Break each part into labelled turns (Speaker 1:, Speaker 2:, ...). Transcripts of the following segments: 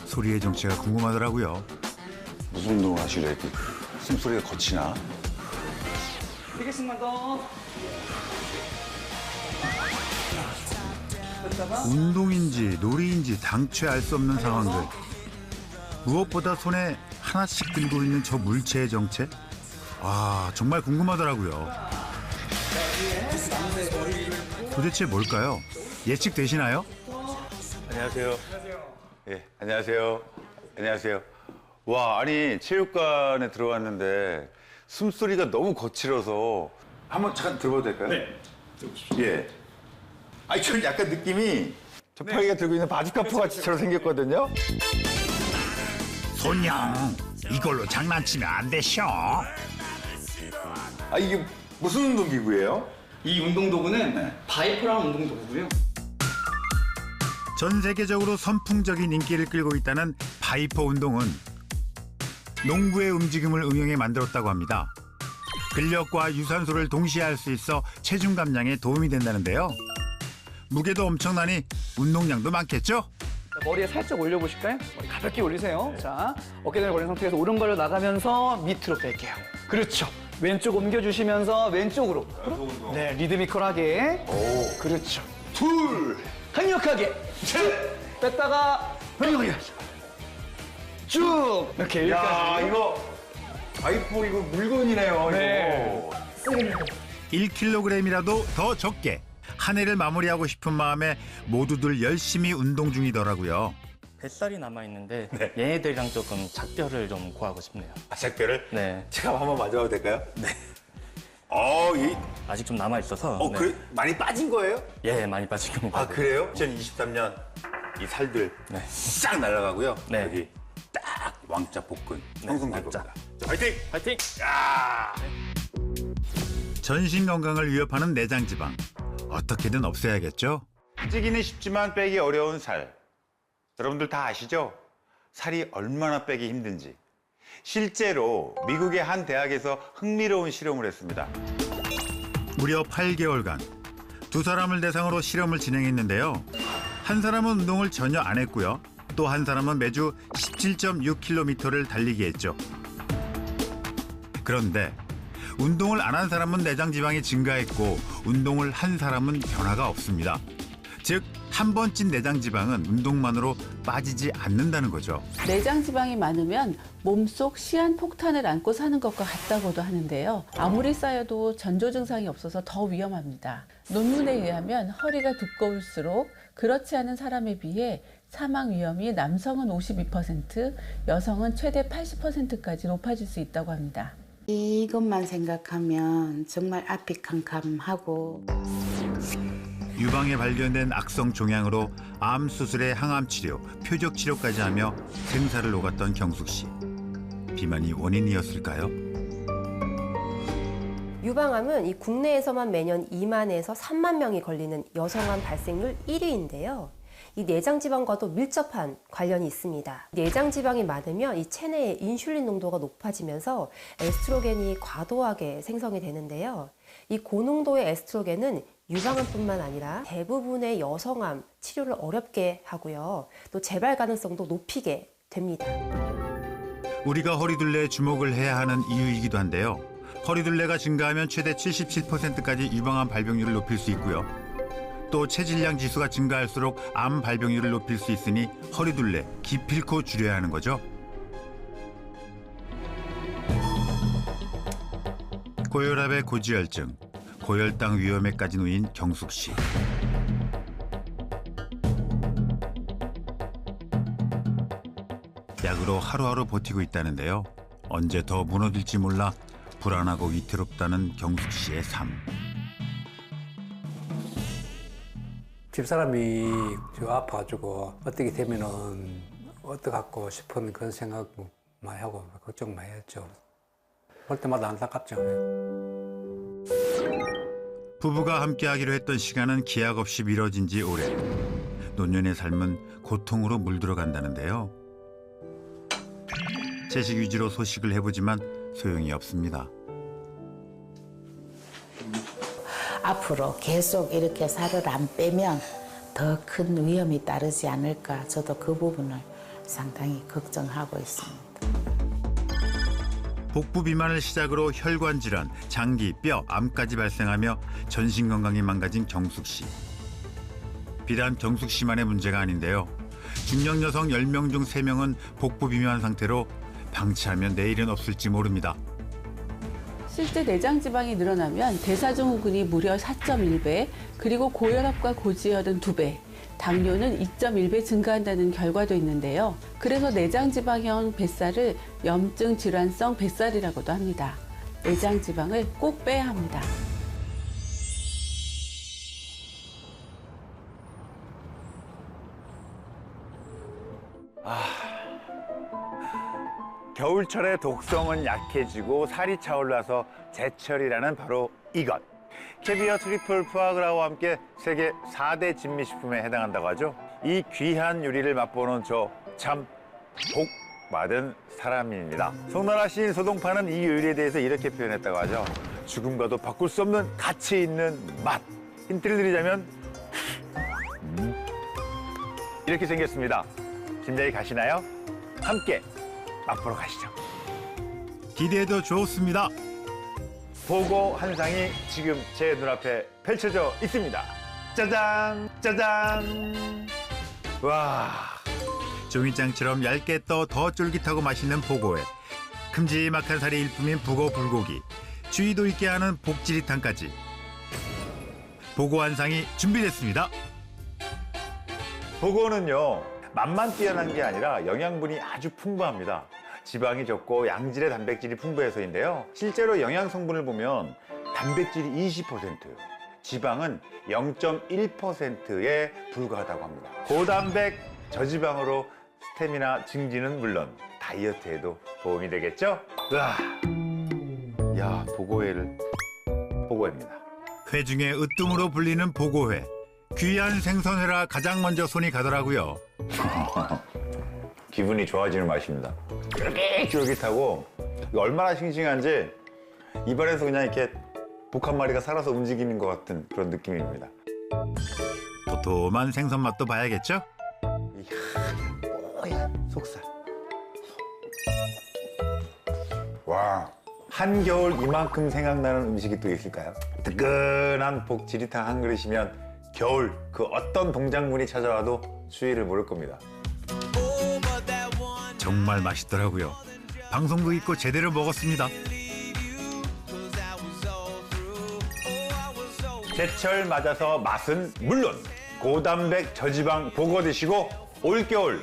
Speaker 1: 소리의 정체가 궁금하더라고요.
Speaker 2: 무슨 운동을 하시려 이렇게 숨소리가 거치나?
Speaker 3: 1개씩만 더.
Speaker 1: 운동인지 놀이인지 당최 알 수 없는 상황들. 무엇보다 손에 하나씩 들고 있는 저 물체의 정체? 와, 정말 궁금하더라고요. 도대체 뭘까요? 예측되시나요?
Speaker 2: 안녕하세요. 예, 안녕하세요. 안녕하세요. 와, 아니 체육관에 들어왔는데 숨소리가 너무 거칠어서 한번 잠깐 들어봐도 될까요?
Speaker 3: 네.
Speaker 2: 예. 아니 저 약간 느낌이 저파이가 들고 있는 바주카포 같이처럼 생겼거든요.
Speaker 1: 손영, 이걸로 장난치면 안 되셔.
Speaker 2: 아 이게 무슨 운동 기구예요?
Speaker 3: 이 운동 도구는 바이퍼라는 운동 도구고요.
Speaker 1: 전 세계적으로 선풍적인 인기를 끌고 있다는 바이퍼 운동은 농부의 움직임을 응용해 만들었다고 합니다. 근력과 유산소를 동시에 할 수 있어 체중 감량에 도움이 된다는데요. 무게도 엄청나니 운동량도 많겠죠?
Speaker 3: 자, 머리에 살짝 올려보실까요? 머리 가볍게 올리세요. 자, 어깨를 벌린 상태에서 오른발로 나가면서 밑으로 뺄게요. 그렇죠. 왼쪽 옮겨주시면서 왼쪽으로. 네, 리드미컬하게.
Speaker 2: 오.
Speaker 3: 그렇죠.
Speaker 2: 둘.
Speaker 3: 강력하게. 셋. 뺐다가 강력하게. 쭉. 이렇게
Speaker 2: 야
Speaker 3: 여기까지.
Speaker 2: 이거 바이퍼 이거 물건이네요.
Speaker 3: 네.
Speaker 2: 이거.
Speaker 1: 1kg이라도 더 적게 한 해를 마무리하고 싶은 마음에 모두들 열심히 운동 중이더라고요.
Speaker 4: 뱃살이 남아있는데 얘네들이랑 조금 작별을 좀 구하고 싶네요.
Speaker 2: 아, 작별을?
Speaker 4: 네.
Speaker 2: 제가 한번 만져봐도 될까요?
Speaker 4: 네.
Speaker 2: 이,
Speaker 4: 아직 좀 남아있어서 네.
Speaker 2: 그래? 많이 빠진 거예요?
Speaker 4: 예, 많이 빠진 것
Speaker 2: 아,
Speaker 4: 같아요.
Speaker 2: 그래요? 2023년 이 살들
Speaker 4: 네.
Speaker 2: 싹 날아가고요.
Speaker 4: 네.
Speaker 2: 여기 딱 왕자 복근 형성될
Speaker 4: 왕자.
Speaker 2: 겁니다. 자, 화이팅!
Speaker 4: 파이팅!
Speaker 2: 야!
Speaker 1: 전신 건강을 위협하는 내장 지방. 어떻게든 없애야겠죠? 찌기는 쉽지만 빼기 어려운 살. 여러분들 다 아시죠? 살이 얼마나 빼기 힘든지. 실제로 미국의 한 대학에서 흥미로운 실험을 했습니다. 무려 8개월간 두 사람을 대상으로 실험을 진행했는데요. 한 사람은 운동을 전혀 안 했고요. 또 한 사람은 매주 17.6km를 달리게 했죠. 그런데 운동을 안 한 사람은 내장 지방이 증가했고 운동을 한 사람은 변화가 없습니다. 즉, 한 번 찐 내장 지방은 운동만으로 빠지지 않는다는 거죠.
Speaker 5: 내장 지방이 많으면 몸속 시한폭탄을 안고 사는 것과 같다고도 하는데요. 아무리 쌓여도 전조 증상이 없어서 더 위험합니다. 논문에 의하면 허리가 두꺼울수록 그렇지 않은 사람에 비해 사망 위험이 남성은 52%, 여성은 최대 80%까지 높아질 수 있다고 합니다.
Speaker 6: 이것만 생각하면 정말 앞이 캄캄하고.
Speaker 1: 유방에 발견된 악성 종양으로 암 수술에 항암 치료, 표적 치료까지 하며 생사를 오갔던 경숙 씨. 비만이 원인이었을까요?
Speaker 7: 유방암은 이 국내에서만 매년 2만에서 3만 명이 걸리는 여성암 발생률 1위인데요. 이 내장지방과도 밀접한 관련이 있습니다. 내장지방이 많으면 이 체내의 인슐린 농도가 높아지면서 에스트로겐이 과도하게 생성이 되는데요. 이 고농도의 에스트로겐은 유방암뿐만 아니라 대부분의 여성암 치료를 어렵게 하고요. 또 재발 가능성도 높이게 됩니다.
Speaker 1: 우리가 허리둘레에 주목을 해야 하는 이유이기도 한데요. 허리둘레가 증가하면 최대 77%까지 유방암 발병률을 높일 수 있고요. 또 체질량 지수가 증가할수록 암 발병률을 높일 수 있으니 허리둘레 기필코 줄여야 하는 거죠. 고혈압의 고지혈증, 고혈당 위험에까지 놓인 경숙 씨. 약으로 하루하루 버티고 있다는데요. 언제 더 무너질지 몰라 불안하고 위태롭다는 경숙 씨의 삶.
Speaker 8: 집사람이 저 아파가지고 어떻게 되면은 어떡하고 싶은 그런 생각 많이 하고 걱정 많이 했죠. 볼 때마다 안타깝죠.
Speaker 1: 부부가 함께하기로 했던 시간은 기약 없이 미뤄진 지 오래. 노년의 삶은 고통으로 물들어간다는데요. 채식 위주로 소식을 해보지만 소용이 없습니다.
Speaker 6: 앞으로 계속 이렇게 살을 안 빼면 더 큰 위험이 따르지 않을까 저도 그 부분을 상당히 걱정하고 있습니다.
Speaker 1: 복부 비만을 시작으로 혈관 질환, 장기, 뼈, 암까지 발생하며 전신 건강이 망가진 경숙 씨. 비단 경숙 씨만의 문제가 아닌데요. 중년 여성 10명 중 3명은 복부 비만 상태로 방치하면 내일은 없을지 모릅니다.
Speaker 5: 실제 내장 지방이 늘어나면 대사증후군이 무려 4.1배, 그리고 고혈압과 고지혈은 2배, 당뇨는 2.1배 증가한다는 결과도 있는데요. 그래서 내장 지방형 뱃살을 염증 질환성 뱃살이라고도 합니다. 내장 지방을 꼭 빼야 합니다.
Speaker 2: 겨울철에 독성은 약해지고 살이 차올라서 제철이라는 바로 이것. 캐비어 트리플 푸아그라와 함께 세계 4대 진미식품에 해당한다고 하죠. 이 귀한 요리를 맛보는 저 참 복 받은 사람입니다. 송나라 시인 소동파는 이 요리에 대해서 이렇게 표현했다고 하죠. 죽음과도 바꿀 수 없는 가치 있는 맛. 힌트를 드리자면 이렇게 생겼습니다. 김장이 가시나요? 함께 맛보러 가시죠.
Speaker 1: 기대해도 좋습니다.
Speaker 2: 보고 한 상이 지금 제 눈앞에 펼쳐져 있습니다. 짜잔, 짜잔. 와,
Speaker 1: 종이장처럼 얇게 떠 더 쫄깃하고 맛있는 보고에 큼지막한 살이 일품인 북어 불고기, 주의도 있게 하는 복지리탕까지. 보고 한 상이 준비됐습니다.
Speaker 2: 보고는요, 맛만 뛰어난 게 아니라 영양분이 아주 풍부합니다. 지방이 적고 양질의 단백질이 풍부해서인데요. 실제로 영양 성분을 보면 단백질이 20%, 지방은 0.1%에 불과하다고 합니다. 고단백, 저지방으로 스태미나 증진은 물론 다이어트에도 도움이 되겠죠? 으아, 야, 보고회입니다.
Speaker 1: 회 중에 으뜸으로 불리는 보고회. 귀한 생선회라 가장 먼저 손이 가더라고요.
Speaker 2: 기분이 좋아지는 맛입니다. 쫄깃쫄깃하고 이거 얼마나 싱싱한지 입안에서 그냥 이렇게 복 한 마리가 살아서 움직이는 것 같은 그런 느낌입니다.
Speaker 1: 도톰한 생선 맛도 봐야겠죠?
Speaker 2: 뽀얀 속살. 와, 한겨울 이만큼 생각나는 음식이 또 있을까요? 뜨끈한 복지리탕 한 그릇이면 겨울 그 어떤 동작물이 찾아와도 추위를 모를 겁니다.
Speaker 1: 정말 맛있더라고요. 방송도 있고 제대로 먹었습니다.
Speaker 2: 제철 맞아서 맛은 물론 고단백 저지방 보고 드시고 올겨울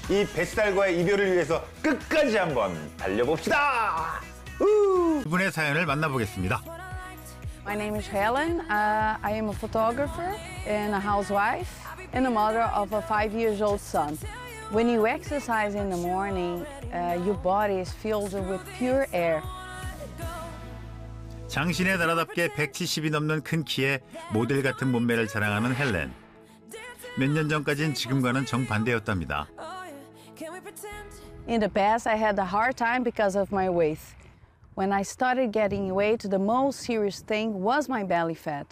Speaker 2: 이 뱃살과의 이별을 위해서 끝까지 한번 달려봅시다.
Speaker 1: 이분의 사연을 만나보겠습니다.
Speaker 9: My name is Helen. I am a photographer and a housewife and a mother of a 5-year-old son. When you exercise in the morning, your body is filled with pure air.
Speaker 1: 장신의 나라답게 170이 넘는 큰 키에 모델 같은 몸매를 자랑하는 헬렌. 몇 년 전까진 지금과는 정반대였답니다.
Speaker 9: In the past, I had a hard time because of my weight. When I started getting weight, the most serious thing was my belly fat.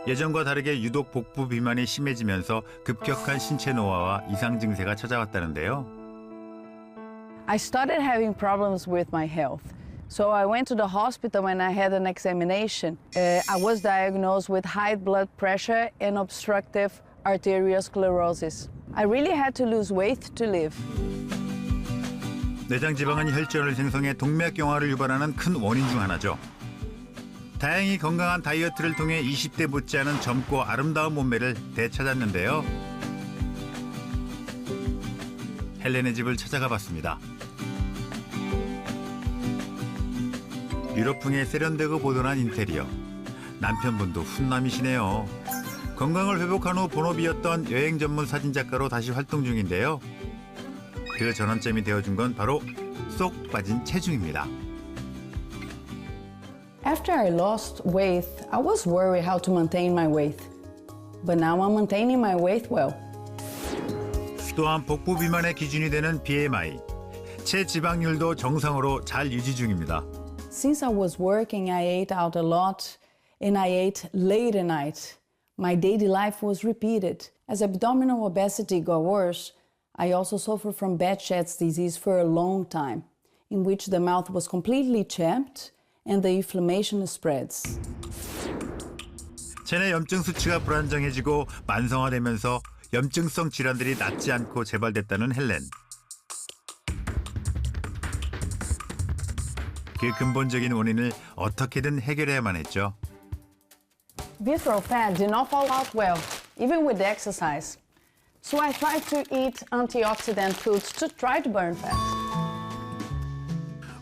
Speaker 1: 예전과 다르게 유독 복부 비만이 심해지면서 급격한 신체 노화와 이상 증세가 찾아왔다는데요.
Speaker 9: I started having problems with my health. So I went to the hospital when I had an examination. I was diagnosed with high blood pressure and obstructive arteriosclerosis. I really had to lose weight to live.
Speaker 1: 내장 지방은 혈전을 생성해 동맥경화를 유발하는 큰 원인 중 하나죠. 다행히 건강한 다이어트를 통해 20대 못지않은 젊고 아름다운 몸매를 되찾았는데요. 헬렌의 집을 찾아가 봤습니다. 유럽풍의 세련되고 보존한 인테리어. 남편분도 훈남이시네요. 건강을 회복한 후 본업이었던 여행 전문 사진작가로 다시 활동 중인데요. 그 전환점이 되어준 건 바로 쏙 빠진 체중입니다.
Speaker 9: After I lost weight, I was worried how to maintain my weight. But now I'm maintaining my weight well.
Speaker 1: 또한 복부 비만의 기준이 되는 BMI. 체지방률도 정상으로 잘 유지 중입니다.
Speaker 9: Since I was working, I ate out a lot and I ate late at night. My daily life was repeated. As abdominal obesity got worse, I also suffered from bad Shed's disease for a long time, in which the mouth was completely chapped and the inflammation spreads.
Speaker 2: 체내 염증 수치가 불안정해지고 만성화되면서 염증성 질환들이 낫지 않고 재발됐다는 헬렌. 그 근본적인 원인을 어떻게든 해결해야만 했죠.
Speaker 9: Visceral fat did not fall out well, even with the exercise. So I tried to eat antioxidant foods to try to burn fat.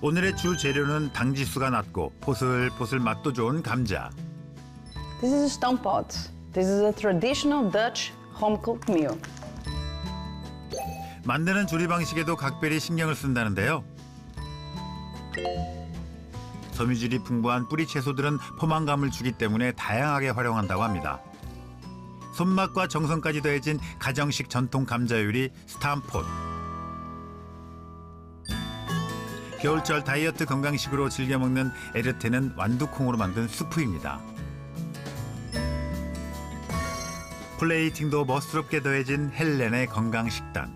Speaker 2: 오늘의 주 재료는 당 지수가 낮고 포슬포슬 맛도 좋은 감자.
Speaker 9: This is a stamppot. This is a traditional Dutch home-cooked meal.
Speaker 2: 만드는 조리 방식에도 각별히 신경을 쓴다는데요. 섬유질이 풍부한 뿌리 채소들은 포만감을 주기 때문에 다양하게 활용한다고 합니다. 손맛과 정성까지 더해진 가정식 전통 감자 요리 스tamppot. 겨울철 다이어트 건강식으로 즐겨 먹는 에르테는 완두콩으로 만든 수프입니다. 플레이팅도 멋스럽게 더해진 헬렌의 건강식단.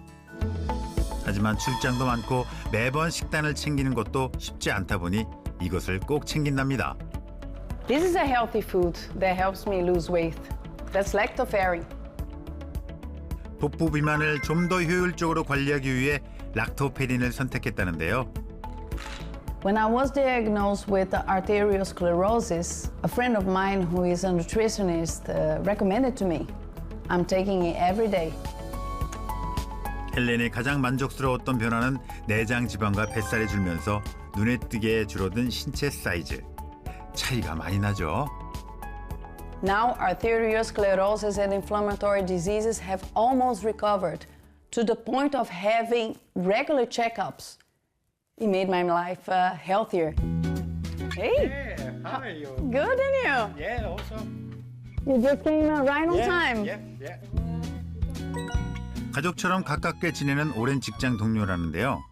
Speaker 2: 하지만 출장도 많고 매번 식단을 챙기는 것도 쉽지 않다 보니 이것을 꼭 챙긴답니다.
Speaker 9: This is a healthy food that helps me lose weight. That's lactoferrin.
Speaker 2: 복부 비만을 좀 더 효율적으로 관리하기 위해 락토페린을 선택했다는데요.
Speaker 9: When I was diagnosed with arteriosclerosis, a friend of mine who is a nutritionist recommended to me. I'm taking it every day.
Speaker 2: 헬렌이 가장 만족스러웠던 변화는 내장 지방과 뱃살이 줄면서 눈에 띄게 줄어든 신체 사이즈. 차이가 많이 나죠.
Speaker 9: Now, arteriosclerosis and inflammatory diseases have almost recovered to the point of having regular checkups. It made my life healthier. Hey!
Speaker 3: How are you?
Speaker 9: Good, and you?
Speaker 3: Yeah, also.
Speaker 9: You just came right on time.
Speaker 3: Yeah.
Speaker 2: 가족처럼 가깝게 지내는 오랜 직장 동료라는데요.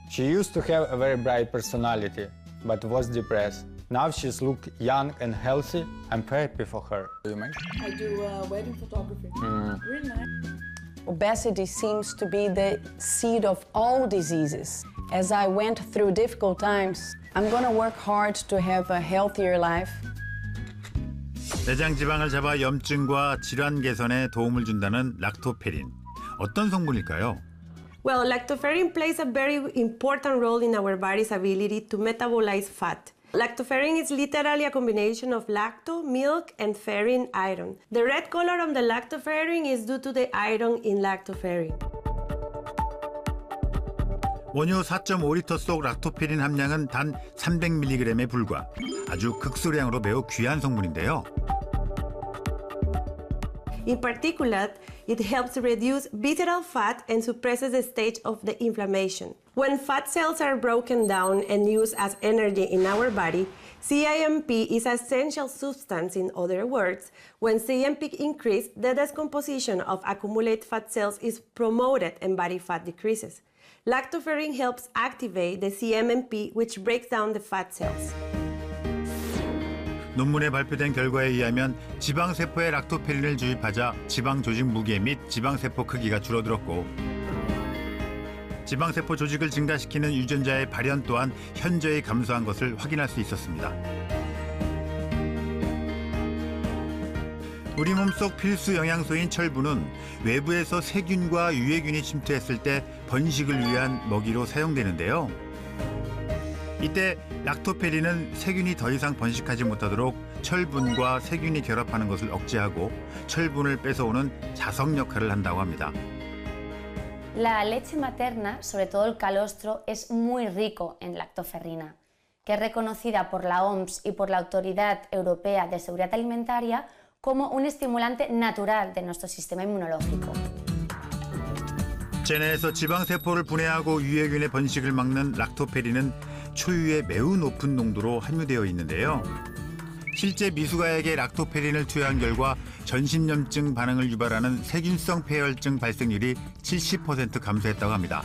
Speaker 10: She used to have a very bright personality, but was depressed. Now she's look young and healthy. I'm happy for her. Do you make?
Speaker 9: I do wedding photography. Really nice. Obesity seems to be the seed of all diseases. As I went through difficult times, I'm going to work hard to have a healthier life.
Speaker 2: 내장 지방을 잡아 염증과 질환 개선에 도움을 준다는 락토페린. 어떤 성분일까요?
Speaker 11: Well, lactoferrin plays a very important role in our body's ability to metabolize fat. Lactoferrin is literally a combination of lacto, milk, and ferrin iron. The red color of the lactoferrin is due to the iron in lactoferrin.
Speaker 2: 원유 4.5리터 속 락토페린 함량은 단 300mg에 불과. 아주 극소량으로 매우 귀한 성분인데요.
Speaker 11: In particular, it helps reduce visceral fat and suppresses the stage of the inflammation. When fat cells are broken down and used as energy in our body, CAMP is an essential substance. In other words, when CAMP increases, the decomposition of accumulated fat cells is promoted and body fat decreases. Lactoferrin helps activate the CAMP, which breaks down the fat cells.
Speaker 2: 논문에 발표된 결과에 의하면 지방세포에 락토페린을 주입하자 지방 조직 무게 및 지방세포 크기가 줄어들었고 지방세포 조직을 증가시키는 유전자의 발현 또한 현저히 감소한 것을 확인할 수 있었습니다. 우리 몸속 필수 영양소인 철분은 외부에서 세균과 유해균이 침투했을 때 번식을 위한 먹이로 사용되는데요. 이때 락토페린은 세균이 더 이상 번식하지 못하도록 철분과 세균이 결합하는 것을 억제하고 철분을 뺏어오는 자석 역할을 한다고 합니다.
Speaker 12: La leche materna, sobre todo el calostro, es muy rico en lactoferrina, que es reconocida por la OMS y por la Autoridad Europea de Seguridad Alimentaria como un estimulante natural de nuestro sistema inmunológico.
Speaker 2: 체내에서 지방세포를 분해하고 유해균의 번식을 막는 락토페린은 초유의 매우 높은 농도로 함유되어 있는데요. 실제 미숙아에게 락토페린을 투여한 결과 전신염증 반응을 유발하는 세균성 폐혈증 발생률이 70% 감소했다고 합니다.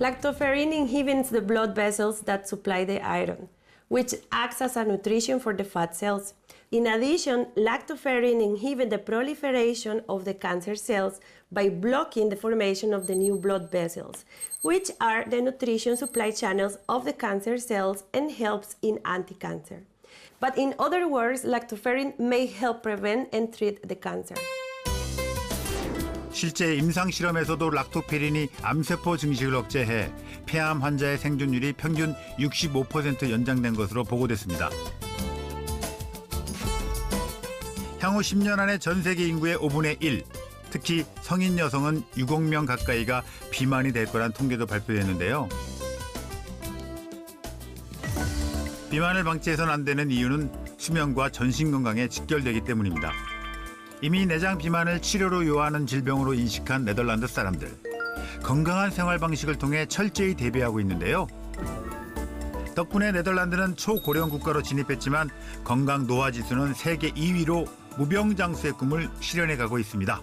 Speaker 11: Lactoferrin inhibits the blood vessels that supply the iron, which acts as a nutrition for the fat cells. In addition, lactoferrin inhibits the proliferation of the cancer cells by blocking the formation of the new blood vessels, which are the nutrition supply channels of the cancer cells and helps in anti-cancer. But in other words, lactoferrin may help prevent and treat the cancer.
Speaker 1: 실제 임상 실험에서도 락토페린이 암세포 증식을 억제해 폐암 환자의 생존율이 평균 65% 연장된 것으로 보고됐습니다. 향후 10년 안에 전 세계 인구의 5분의 1, 특히 성인 여성은 6억 명 가까이가 비만이 될 거란 통계도 발표됐는데요. 비만을 방치해서는 안 되는 이유는 수면과 전신 건강에 직결되기 때문입니다. 이미 내장 비만을 치료로 요하는 질병으로 인식한 네덜란드 사람들. 건강한 생활 방식을 통해 철저히 대비하고 있는데요. 덕분에 네덜란드는 초고령 국가로 진입했지만 건강 노화 지수는 세계 2위로 무병장수의 꿈을 실현해 가고 있습니다.